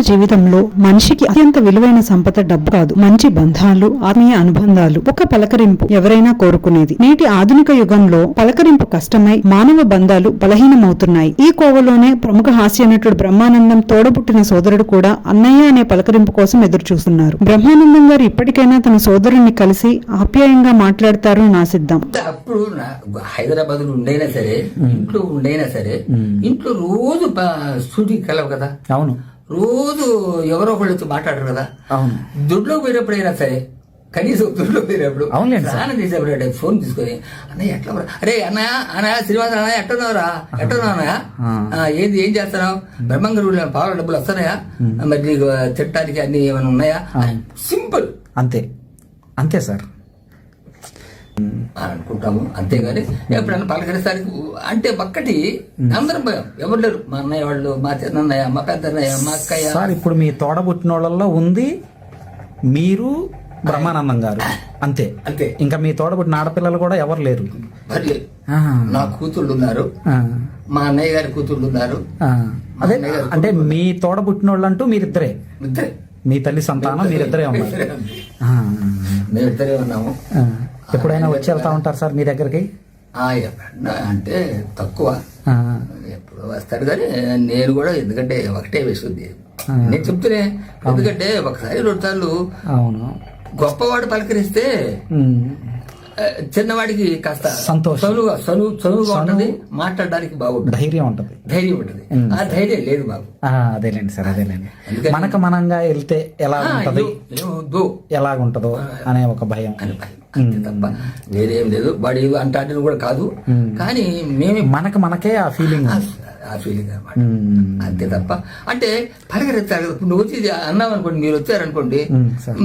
జీవితంలో మనిషికి అత్యంత విలువైన సంపద డబ్బు కాదు, మంచి బంధాలు, ఆత్మీయ అనుబంధాలు, ఒక పలకరింపు ఎవరైనా కోరుకునేది. నేటి ఆధునిక యుగంలో పలకరింపు కష్టమై మానవ బంధాలు బలహీనమవుతున్నాయి. ఈ కోవలోనే ప్రముఖ హాస్య నటుడు బ్రహ్మానందం తోడబుట్టిన సోదరుడు కూడా అన్నయ్య అనే పలకరింపు కోసం ఎదురు చూస్తున్నారు. బ్రహ్మానందం గారు ఇప్పటికైనా తన సోదరుణ్ణి కలిసి ఆప్యాయంగా మాట్లాడతారని ఆశిద్దాం. అప్పుడు హైదరాబాద్ లో ఉండైనా సరే, ఇంట్లో ఉండైనా సరే, ఇంట్లో రోజు షూటింగ్ కలవు కదా. అవును, రోజు ఎవరో ఒకళ్ళు వచ్చి మాట్లాడరు కదా. అవును, దుడ్లోకి పోయినప్పుడైనా సరే, కనీసం దుడ్లో పోయినప్పుడు స్నానం చేసేప్పుడు ఫోన్ తీసుకొని అన్నయ్య ఎట్లా, అరే అన్నయ్య అన్నయ్య శ్రీనివాస అన్నయ్య ఎట్టున్నావురా, ఎట్టున్నావు అన్నయ్య, ఏంది ఏం చేస్తున్నావు, బ్రహ్మంగారు పాల డబ్బులు వస్తున్నాయా, మరి నీకు తిట్టడానికి అన్ని ఏమైనా ఉన్నాయా, సింపుల్, అంతే అంతే సార్ అనుకుంటాము. అంతేగాని ఎప్పుడైనా పలకరిస్తానికి అంటే ఒక్కటి అందరం భయం, ఎవరు లేరు. మా అన్నయ్య వాళ్ళు, మా చిన్నయ్య, మా పెద్దన్నయ్య, మా అక్కయ్య. సార్ ఇప్పుడు మీ తోడబుట్టిన వాళ్ళల్లో ఉంది మీరు, బ్రహ్మానందం గారు, అంతే అంతే. ఇంకా మీ తోడబుట్టిన ఆడపిల్లలు కూడా ఎవరు లేరు. నా కూతుళ్ళు ఉన్నారు, మా అన్నయ్య గారి కూతుళ్ళు ఉన్నారు. అదే అంటే మీ తోడబుట్టిన వాళ్ళు అంటూ మీరిద్దరే, మీ తల్లి సంతానం మీరిద్దరే ఉన్నారు. మేమిద్దరే ఉన్నాము. ఎప్పుడైనా వచ్చి వెళ్తా ఉంటారు సార్ మీ దగ్గరికి? అంటే తక్కువ, ఎప్పుడు వస్తాడు కానీ నేను కూడా, ఎందుకంటే ఒకటే విషయం నేను చెప్తూనే, ఎందుకంటే ఒకసారి 2 సార్లు గొప్పవాడు పలకరిస్తే చిన్నవాడికి కాస్త చదువుగా ఉంటుంది, మాట్లాడడానికి బాగుంటుంది, ధైర్యం ఉంటుంది. ఆ ధైర్యం లేదు బాబు. అదేలేండి సార్, అదేలేండి. మనకు మనంగా వెళ్తే ఎలా ఉంటది, ఎలాగుంటదో అనే ఒక భయం, అంతే తప్ప వేరేం లేదు. వాడు అంటాడని కూడా కాదు, కానీ మేము మనకే ఆ ఫీలింగ్ అనమాట, అంతే తప్ప. అంటే పలకరిస్తారు కదా, నువ్వు వచ్చి అన్నావు అనుకోండి, మీరు వచ్చారనుకోండి,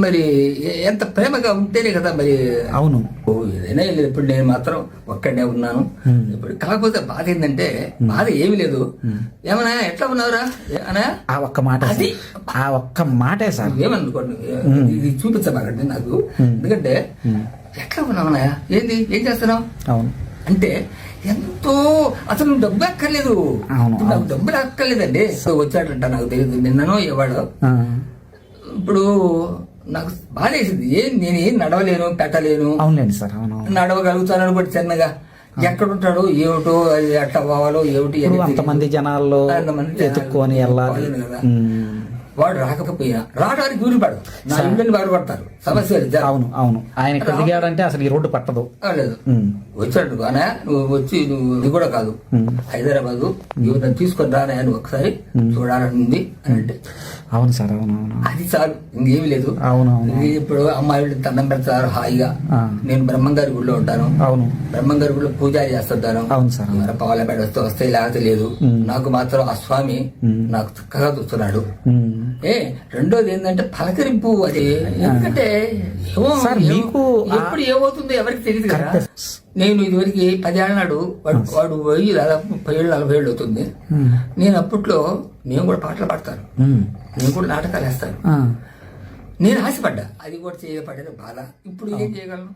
మరి ఎంత ప్రేమగా ఉంటేనే కదా మరి. అవును, ఏదైనా లేదు. ఇప్పుడు నేను మాత్రం ఒక్కడే ఉన్నాను. ఇప్పుడు కాకపోతే బాధ ఏంటంటే, బాధ ఏమి లేదు, ఏమన్నా ఎట్లా ఉన్నావురా అనా, ఆ ఒక్క మాట, అది ఆ ఒక్క మాటే సార్. ఏమనుకోండి, ఇది చూపించబాకండి నాకు, ఎందుకంటే ఎట్లా ఉన్నావన్నా, ఏంది ఏం చేస్తున్నావు, అవును అంటే ఎంతో, అసలు డబ్బు అక్కర్లేదు, నాకు డబ్బులు అక్కర్లేదండి. వచ్చాడంట, నాకు తెలియదు నిన్ననో ఇవాడు. ఇప్పుడు నాకు బాధ వేసింది, నేనేం నడవలేను, పెట్టలేను. అవునండి సార్, నడవగలుగుతాను కూడా చిన్నగా. ఎక్కడుంటాడు ఏమిటో, అది ఎట్లా పోవాలో ఏమిటి, అంతమంది జనాల్లో ఎత్తుక్కొని వెళ్ళాలి. వాడు రాకపోయినా రావడానికి వీలుపడదు, నా ఇంటిని బాధపడతారు, సమస్య. అవును అవును, ఆయన ఇక్కడ దిగాడంటే అసలు ఈ రోడ్డు పట్టదు. లేదు, వచ్చాడు అనే, నువ్వు వచ్చి నువ్వు ఇది కూడా కాదు, హైదరాబాద్ యువతను తీసుకొని రానే అని ఒకసారి చూడాలని అని అంటే, అవును సార్, అవును అవును, అది చాలు, ఇంకేమి లేదు. అవునవును, ఇప్పుడు అమ్మాయిలు దండం పెడతారు హాయిగా. నేను బ్రహ్మంగారి గుడిలో ఉంటాను, అవును, బ్రహ్మంగారి గుడిలో పూజారి చేస్తుంటాను. అవును సార్, పాల బెడ వస్తే లేకపోతే లేదు. నాకు మాత్రం ఆ స్వామి నాకు చక్కగా చూస్తున్నాడు. రెండోది ఏంటంటే పలకరింపు, అది ఎందుకంటే ఎప్పుడు ఏమవుతుందో ఎవరికి తెలియదు కదా. నేను ఇదివరకు 10 ఏళ్ళ నాడు వాడు పోయి దాదాపు 30 ఏళ్ళు 40 ఏళ్ళు అవుతుంది. నేను అప్పట్లో నేను కూడా పాటలు పాడతాను, నేను కూడా నాటకాలు వేస్తాను. నేను ఆశపడ్డా, అది కూడా చేయబడ్డది బాధ. ఇప్పుడు ఏం చేయగలను?